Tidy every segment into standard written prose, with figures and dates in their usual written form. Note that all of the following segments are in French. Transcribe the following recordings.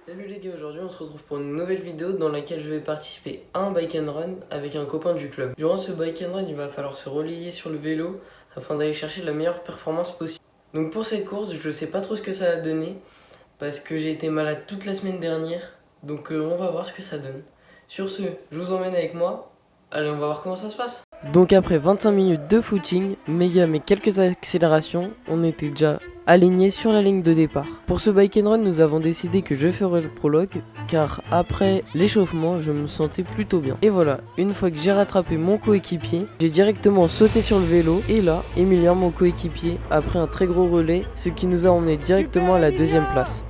Salut les gars, aujourd'hui on se retrouve pour une nouvelle vidéo dans laquelle je vais participer à un bike and run avec un copain du club. Durant ce bike and run, il va falloir se relayer sur le vélo afin d'aller chercher la meilleure performance possible. Donc pour cette course, je sais pas trop ce que ça va donner parce que j'ai été malade toute la semaine dernière. Donc on va voir ce que ça donne. Sur ce, je vous emmène avec moi. Allez, on va voir comment ça se passe. Donc après 25 minutes de footing, méga mais quelques accélérations, on était déjà aligné sur la ligne de départ. Pour ce bike and run, nous avons décidé que je ferai le prologue car après l'échauffement, je me sentais plutôt bien. Et voilà, une fois que j'ai rattrapé mon coéquipier, j'ai directement sauté sur le vélo et là, Emilien, mon coéquipier, a pris un très gros relais, ce qui nous a emmené directement à la deuxième place.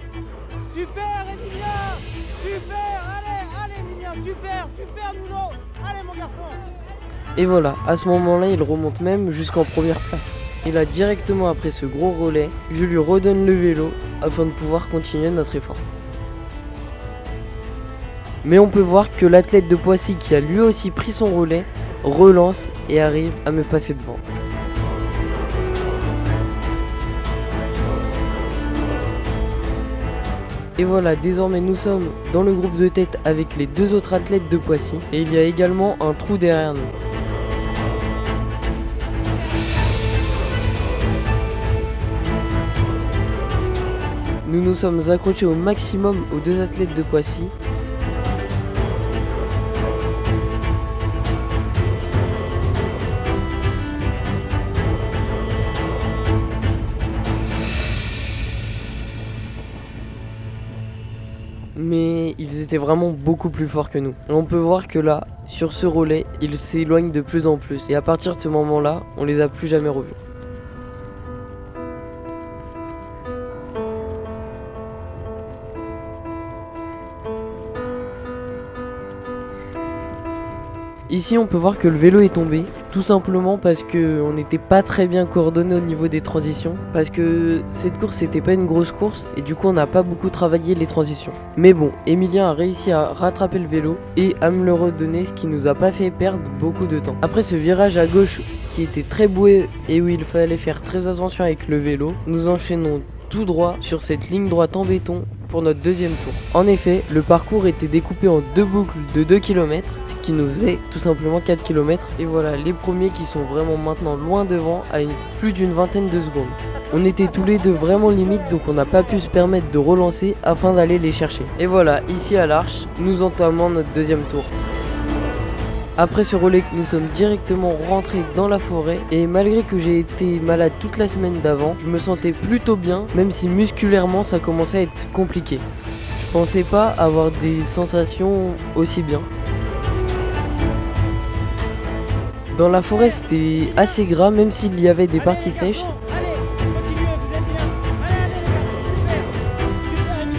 Super Emilien, super, allez Emilien, super Nuno, allez mon garçon. Et voilà, à ce moment-là, il remonte même jusqu'en première place. Et là, directement après ce gros relais, je lui redonne le vélo afin de pouvoir continuer notre effort. Mais on peut voir que l'athlète de Poissy qui a lui aussi pris son relais relance et arrive à me passer devant. Et voilà, désormais nous sommes dans le groupe de tête avec les deux autres athlètes de Poissy et il y a également un trou derrière nous. Nous nous sommes accrochés au maximum aux deux athlètes de Poissy. Mais ils étaient vraiment beaucoup plus forts que nous. Et on peut voir que là, sur ce relais, ils s'éloignent de plus en plus. Et à partir de ce moment-là, on les a plus jamais revus. Ici on peut voir que le vélo est tombé, tout simplement parce qu'on n'était pas très bien coordonné au niveau des transitions, parce que cette course c'était pas une grosse course et du coup on n'a pas beaucoup travaillé les transitions. Mais bon, Emilien a réussi à rattraper le vélo et à me le redonner, ce qui nous a pas fait perdre beaucoup de temps. Après ce virage à gauche qui était très boueux et où il fallait faire très attention avec le vélo, nous enchaînons tout droit sur cette ligne droite en béton pour notre deuxième tour. En effet, le parcours était découpé en deux boucles de 2 km, ce qui nous faisait tout simplement 4 km. Et voilà, les premiers qui sont vraiment maintenant loin devant à plus d'une vingtaine de secondes. On était tous les deux vraiment limite, donc on n'a pas pu se permettre de relancer afin d'aller les chercher. Et voilà, ici à l'Arche, nous entamons notre deuxième tour. Après ce relais, nous sommes directement rentrés dans la forêt et malgré que j'ai été malade toute la semaine d'avant, je me sentais plutôt bien, même si musculairement ça commençait à être compliqué. Je pensais pas avoir des sensations aussi bien. Dans la forêt c'était assez gras, même s'il y avait des parties sèches. Allez, continuez, vous êtes bien. Allez les garçons, super Emilien.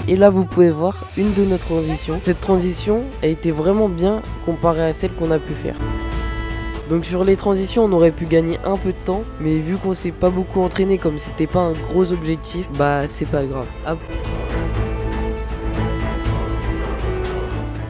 Et là vous pouvez voir une de nos transitions. Cette transition a été vraiment bien comparée à celle qu'on a pu faire. Donc sur les transitions on aurait pu gagner un peu de temps, mais vu qu'on s'est pas beaucoup entraîné, comme c'était pas un gros objectif, bah c'est pas grave. À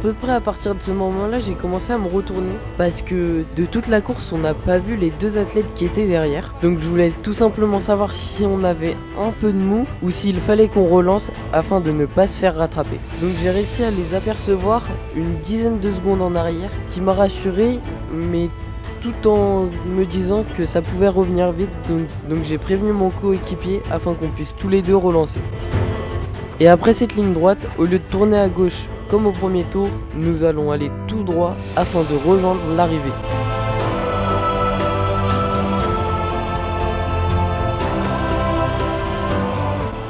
peu près à partir de ce moment-là, j'ai commencé à me retourner parce que de toute la course, on n'a pas vu les deux athlètes qui étaient derrière. Donc je voulais tout simplement savoir si on avait un peu de mou ou s'il fallait qu'on relance afin de ne pas se faire rattraper. Donc j'ai réussi à les apercevoir une dizaine de secondes en arrière, qui m'a rassuré, mais tout en me disant que ça pouvait revenir vite. Donc j'ai prévenu mon coéquipier afin qu'on puisse tous les deux relancer. Et après cette ligne droite, au lieu de tourner à gauche comme au premier tour, nous allons aller tout droit afin de rejoindre l'arrivée.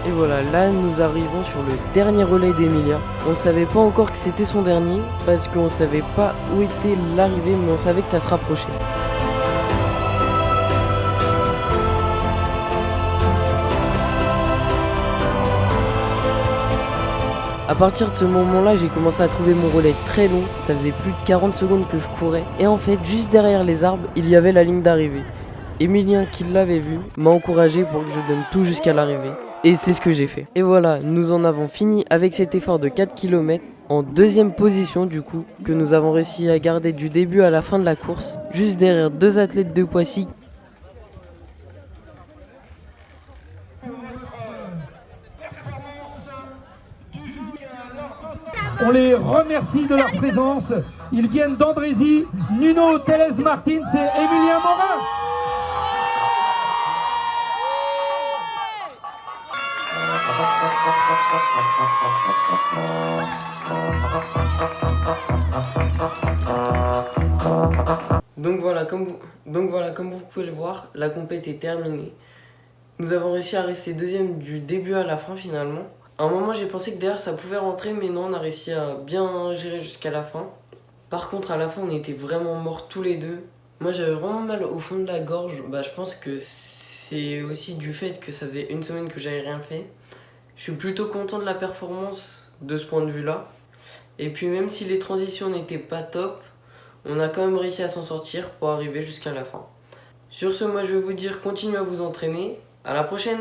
Et voilà, là nous arrivons sur le dernier relais d'Emilien. On savait pas encore que c'était son dernier parce qu'on savait pas où était l'arrivée, mais on savait que ça se rapprochait. A partir de ce moment-là, j'ai commencé à trouver mon relais très long. Ça faisait plus de 40 secondes que je courais. Et en fait, juste derrière les arbres, il y avait la ligne d'arrivée. Emilien, qui l'avait vu, m'a encouragé pour que je donne tout jusqu'à l'arrivée. Et c'est ce que j'ai fait. Et voilà, nous en avons fini avec cet effort de 4 km en deuxième position du coup, que nous avons réussi à garder du début à la fin de la course, juste derrière 2 athlètes de Poissy. On les remercie de leur présence. Ils viennent d'Andrézy, Nuno Teles Martins et Emilien Morin. Donc voilà, comme vous pouvez le voir, la compète est terminée. Nous avons réussi à rester deuxième du début à la fin finalement. À un moment j'ai pensé que derrière ça pouvait rentrer, mais non, on a réussi à bien gérer jusqu'à la fin. Par contre à la fin on était vraiment morts tous les deux. Moi j'avais vraiment mal au fond de la gorge. Je pense que c'est aussi du fait que ça faisait une semaine que j'avais rien fait. Je suis plutôt content de la performance de ce point de vue là. Et puis même si les transitions n'étaient pas top, on a quand même réussi à s'en sortir pour arriver jusqu'à la fin. Sur ce, moi je vais vous dire, continuez à vous entraîner. À la prochaine!